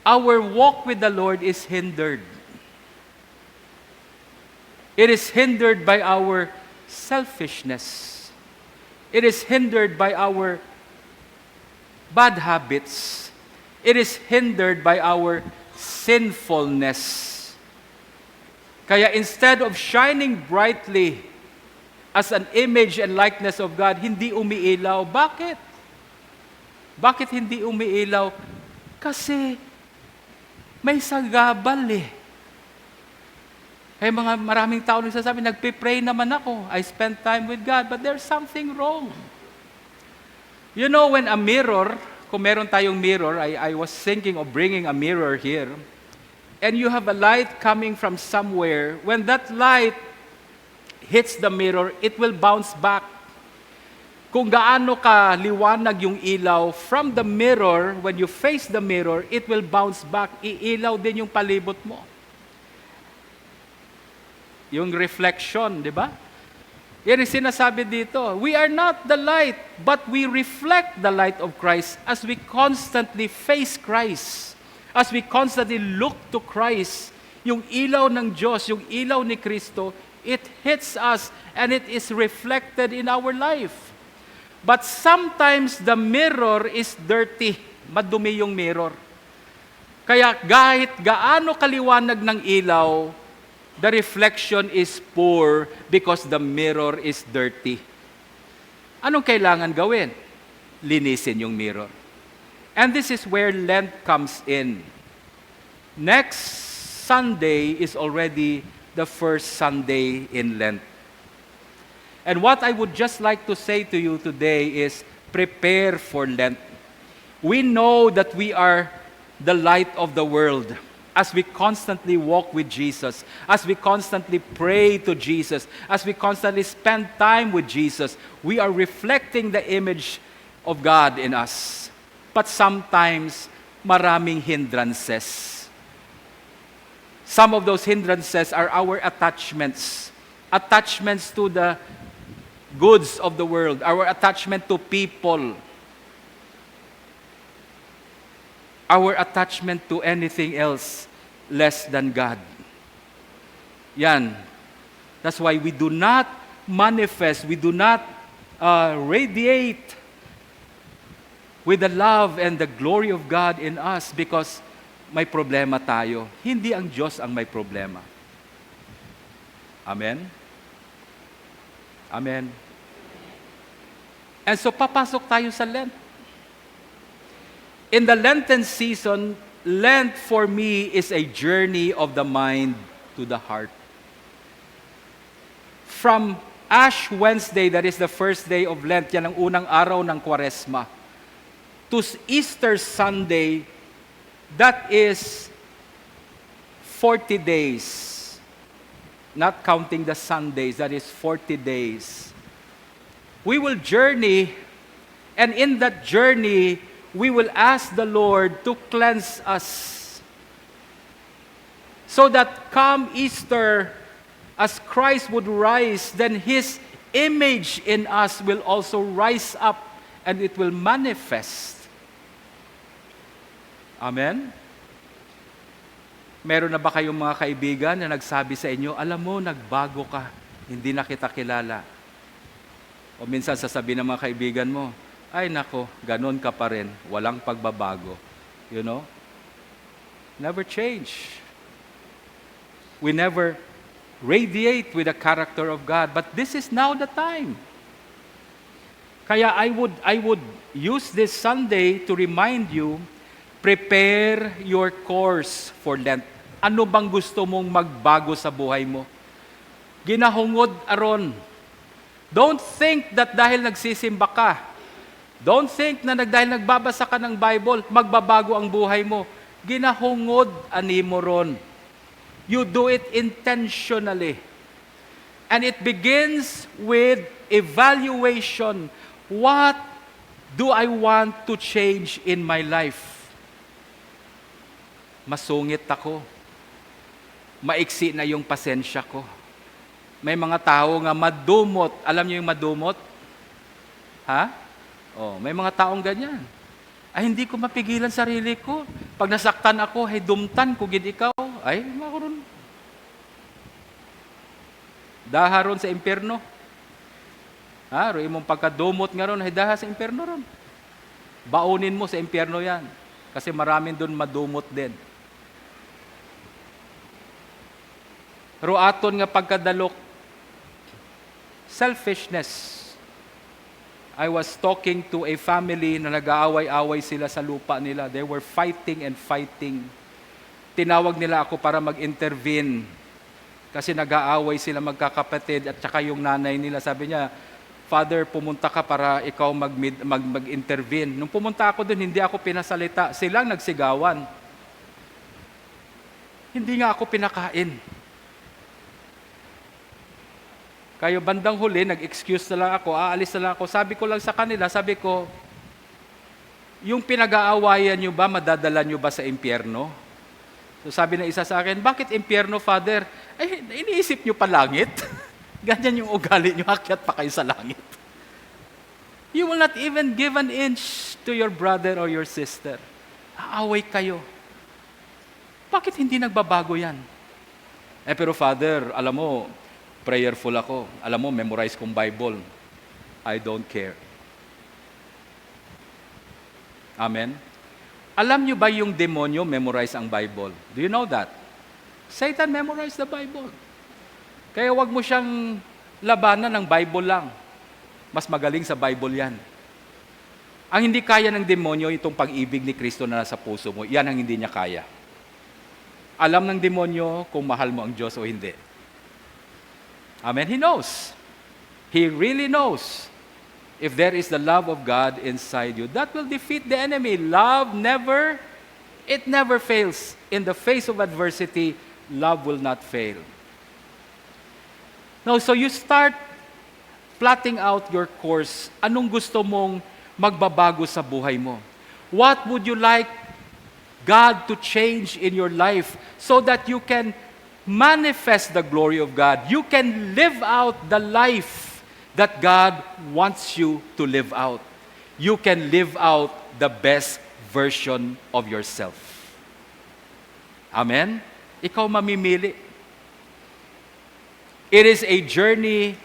our walk with the Lord is hindered. It is hindered by our selfishness. It is hindered by our bad habits. It is hindered by our sinfulness. Kaya instead of shining brightly as an image and likeness of God, hindi umiilaw. Bakit? Bakit hindi umiilaw? Kasi may sagabal eh. Kaya maraming tao nagsasabi, nagpe-pray naman ako. I spend time with God, but there's something wrong. You know, when a mirror, kung meron tayong mirror, I was thinking of bringing a mirror here, and you have a light coming from somewhere, when that light hits the mirror, it will bounce back. Kung gaano ka liwanag yung ilaw from the mirror, when you face the mirror, it will bounce back. Iilaw din yung palibot mo. Yung reflection, di ba? Yan ang sinasabi dito. We are not the light, but we reflect the light of Christ as we constantly face Christ. As we constantly look to Christ. Yung ilaw ng Diyos, yung ilaw ni Kristo, it hits us and it is reflected in our life. But sometimes the mirror is dirty. Madumi yung mirror. Kaya kahit gaano kaliwanag ng ilaw, the reflection is poor because the mirror is dirty. Anong kailangan gawin? Linisin yung mirror. And this is where Lent comes in. Next Sunday is already the first Sunday in Lent. And what I would just like to say to you today is prepare for Lent. We know that we are the light of the world. As we constantly walk with Jesus, as we constantly pray to Jesus, as we constantly spend time with Jesus, we are reflecting the image of God in us. But sometimes, maraming hindrances. Some of those hindrances are our attachments. Attachments to the goods of the world, our attachment to people, our attachment to anything else less than God. Yan. That's why we do not manifest, we do not radiate with the love and the glory of God in us because may problema tayo. Hindi ang Diyos ang may problema. Amen? Amen. And so papasok tayo sa Lent. In the Lenten season, Lent for me is a journey of the mind to the heart. From Ash Wednesday, that is the first day of Lent, yan ang unang araw ng Kwaresma, to Easter Sunday, that is 40 days. Not counting the Sundays, that is 40 days. We will journey, and in that journey, we will ask the Lord to cleanse us. So that come Easter, as Christ would rise, then His image in us will also rise up and it will manifest. Amen? Meron na ba kayong mga kaibigan na nagsabi sa inyo, alam mo, nagbago ka, hindi na kita kilala? O minsan sasabihin ng mga kaibigan mo, ay nako, ganon ka pa rin, walang pagbabago. You know? Never change. We never radiate with the character of God, but this is now the time. Kaya I would use this Sunday to remind you, prepare your course for Lent. Ano bang gusto mong magbago sa buhay mo? Ginahungod aron. Don't think that dahil nagsisimba ka, don't think na dahil nagbabasa ka ng Bible, magbabago ang buhay mo. Ginahungod animo ron. You do it intentionally. And it begins with evaluation. What do I want to change in my life? Masungit ako. Maiksi na yung pasensya ko. May mga tao nga madumot. Alam niyo yung madumot? Ha? Oh, may mga taong ganyan. Ay, hindi ko mapigilan sarili ko. Pag nasaktan ako, hey, dumtan ko gid ikaw. Ay, makuron. Daharon sa impyerno. Ro imong pagkadumot nga ron, hey, daha sa impyerno ron. Baunin mo sa impyerno yan. Kasi maraming doon madumot din. Pero aton nga pagkadalok, selfishness. I was talking to a family na nag-aaway-away sila sa lupa nila. They were fighting and fighting. Tinawag nila ako para mag-intervene. Kasi nag-aaway sila magkakapatid at saka yung nanay nila. Sabi niya, Father, pumunta ka para ikaw mag-intervene. Nung pumunta ako doon, hindi ako pinasalita. Silang nagsigawan. Hindi nga ako pinakain. Kayo bandang huli, nag-excuse na lang ako, aalis na lang ako. Sabi ko lang sa kanila, sabi ko, yung pinag-aawayan nyo ba, madadala nyo ba sa impyerno? So sabi ng isa sa akin, bakit impyerno, Father? Ay, iniisip nyo pa langit? Ganyan yung ugali nyo, akyat pa kayo sa langit. You will not even give an inch to your brother or your sister. Aaway kayo. Bakit hindi nagbabago yan? Pero Father, alam mo, prayerful ako. Alam mo, memorize kong Bible. I don't care. Amen? Alam nyo ba yung demonyo memorize ang Bible? Do you know that? Satan memorize the Bible. Kaya wag mo siyang labanan ng Bible lang. Mas magaling sa Bible yan. Ang hindi kaya ng demonyo, itong pag-ibig ni Kristo na nasa puso mo, yan ang hindi niya kaya. Alam ng demonyo kung mahal mo ang Diyos o hindi. Amen? He knows. He really knows. If there is the love of God inside you, that will defeat the enemy. Love never fails. In the face of adversity, love will not fail. Now, so you start plotting out your course. Anong gusto mong magbabago sa buhay mo? What would you like God to change in your life so that you can manifest the glory of God? You can live out the life that God wants you to live out. You can live out the best version of yourself. Amen? Ikaw mamimili. It is a journey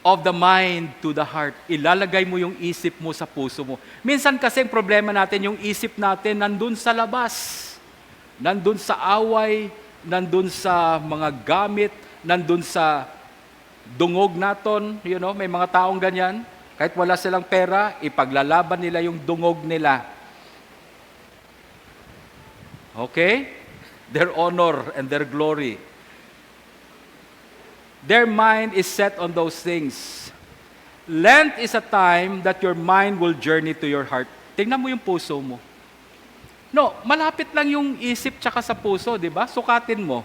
of the mind to the heart. Ilalagay mo yung isip mo sa puso mo. Minsan kasi ang problema natin, yung isip natin nandun sa labas. Nandun sa away, nandun sa mga gamit, nandun sa dungog naton, may mga taong ganyan. Kahit wala silang pera, ipaglalaban nila yung dungog nila. Okay? Their honor and their glory. Their mind is set on those things. Lent is a time that your mind will journey to your heart. Tingnan mo yung puso mo. No, malapit lang yung isip tsaka sa puso, di ba? Sukatin mo.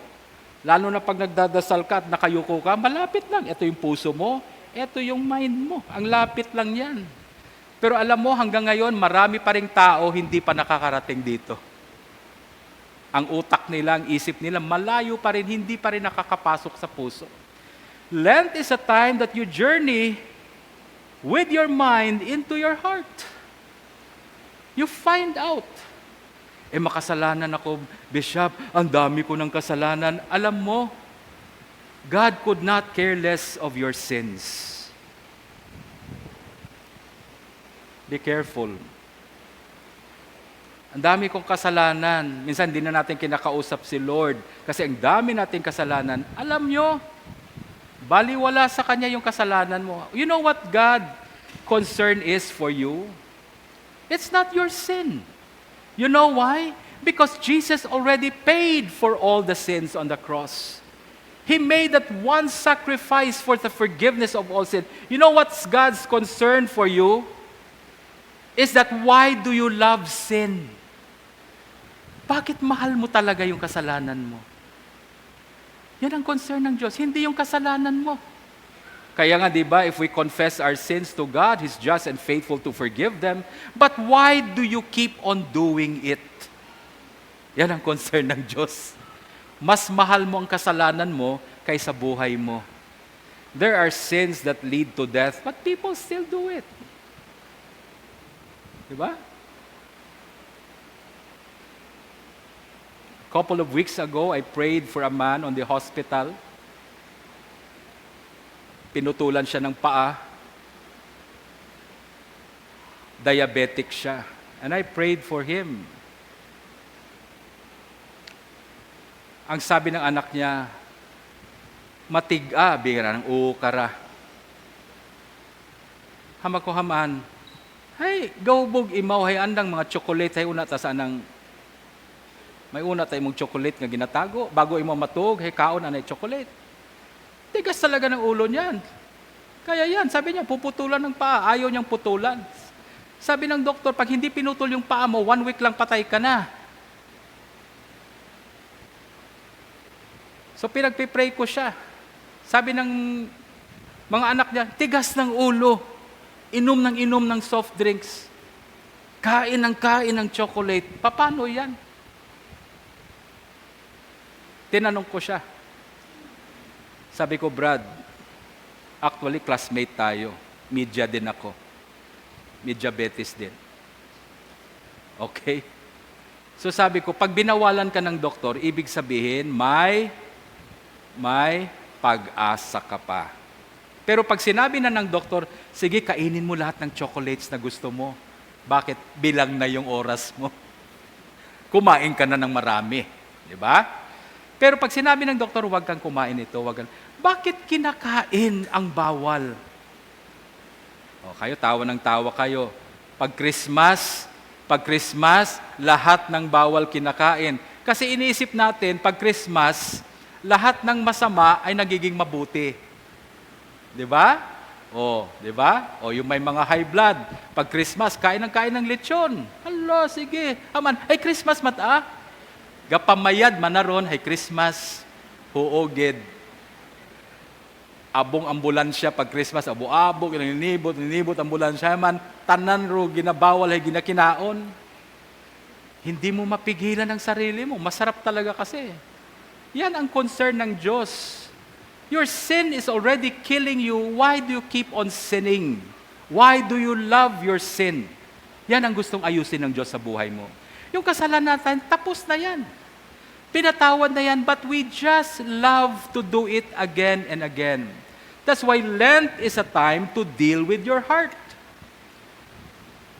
Lalo na pag nagdadasal ka at nakayuko ka, malapit lang. Ito yung puso mo, ito yung mind mo. Ang lapit lang yan. Pero alam mo, hanggang ngayon, marami pa ring tao hindi pa nakakarating dito. Ang utak nila, ang isip nila, malayo pa rin, hindi pa rin nakakapasok sa puso. Lent is a time that you journey with your mind into your heart. You find out. Makasalanan ako, Bishop, ang dami ko ng kasalanan. Alam mo, God could not care less of your sins. Be careful. Ang dami kong kasalanan. Minsan hindi na natin kinakausap si Lord kasi ang dami nating kasalanan. Alam nyo, baliwala sa Kanya yung kasalanan mo. You know what God concern is for you? It's not your sin. You know why? Because Jesus already paid for all the sins on the cross. He made that one sacrifice for the forgiveness of all sin. You know what's God's concern for you? Is that why do you love sin? Bakit mahal mo talaga yung kasalanan mo? Yan ang concern ng Diyos, hindi yung kasalanan mo. Kaya nga, di ba, if we confess our sins to God, He's just and faithful to forgive them. But why do you keep on doing it? Yan ang concern ng Diyos. Mas mahal mo ang kasalanan mo kaysa buhay mo. There are sins that lead to death, but people still do it. Di ba? Couple of weeks ago, I prayed for a man on the hospital. Pinutulan siya ng paa. Diabetic siya. And I prayed for him. Ang sabi ng anak niya, matiga, bira ng ukara. Hamag ko haman, hay, gawbog imaw, hay andang mga chocolate, hay una ta sa anang, may una tayo mong chocolate nga ginatago, bago imo matug, hay kaon anay chocolate. Tigas talaga ng ulo niyan. Kaya yan, sabi niya, puputulan ng paa, ayaw niyang putulan. Sabi ng doktor, pag hindi pinutol yung paa mo, 1 week lang patay ka na. So pinagpipray ko siya. Sabi ng mga anak niya, tigas ng ulo, inom ng soft drinks, kain ng chocolate. Paano yan? Tinanong ko siya. Sabi ko, Brad, actually classmate tayo. Media din ako. Diabetes din. Okay? So sabi ko, pag binawalan ka ng doktor, ibig sabihin, may pag-asa ka pa. Pero pag sinabi na ng doktor, sige, kainin mo lahat ng chocolates na gusto mo. Bakit? Bilang na yung oras mo. Kumain ka na ng marami. Di ba? Pero pag sinabi ng doktor, huwag kang kumain ito, bakit kinakain ang bawal? O, kayo, tawa ng tawa kayo. Pag Christmas, lahat ng bawal kinakain. Kasi iniisip natin, pag Christmas, lahat ng masama ay nagiging mabuti. 'Di ba? Di ba? Yung may mga high blood, pag Christmas, kain ng lechon. Hala, sige. Aman, ay Christmas mata. Gapamayad manaron, ay Christmas. Huogid. Abong ambulansya pag Christmas, abo-abo, ninibot ambulansya man, tanan ro ginabawal ay ginakinaon. Hindi mo mapigilan ang sarili mo. Masarap talaga kasi. Yan ang concern ng Diyos. Your sin is already killing you. Why do you keep on sinning? Why do you love your sin? Yan ang gustong ayusin ng Diyos sa buhay mo. Yung kasalanan natin, tapos na yan. Pinatawad na yan, but we just love to do it again and again. That's why Lent is a time to deal with your heart.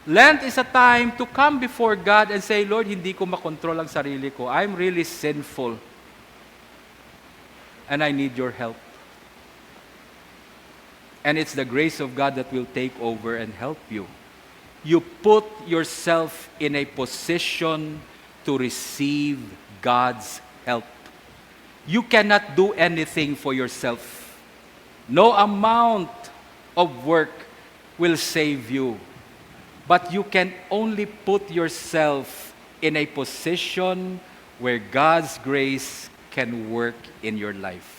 Lent is a time to come before God and say, Lord, hindi ko makontrol ang sarili ko. I'm really sinful. And I need your help. And it's the grace of God that will take over and help you. You put yourself in a position to receive God's help. You cannot do anything for yourself. No amount of work will save you. But you can only put yourself in a position where God's grace can work in your life.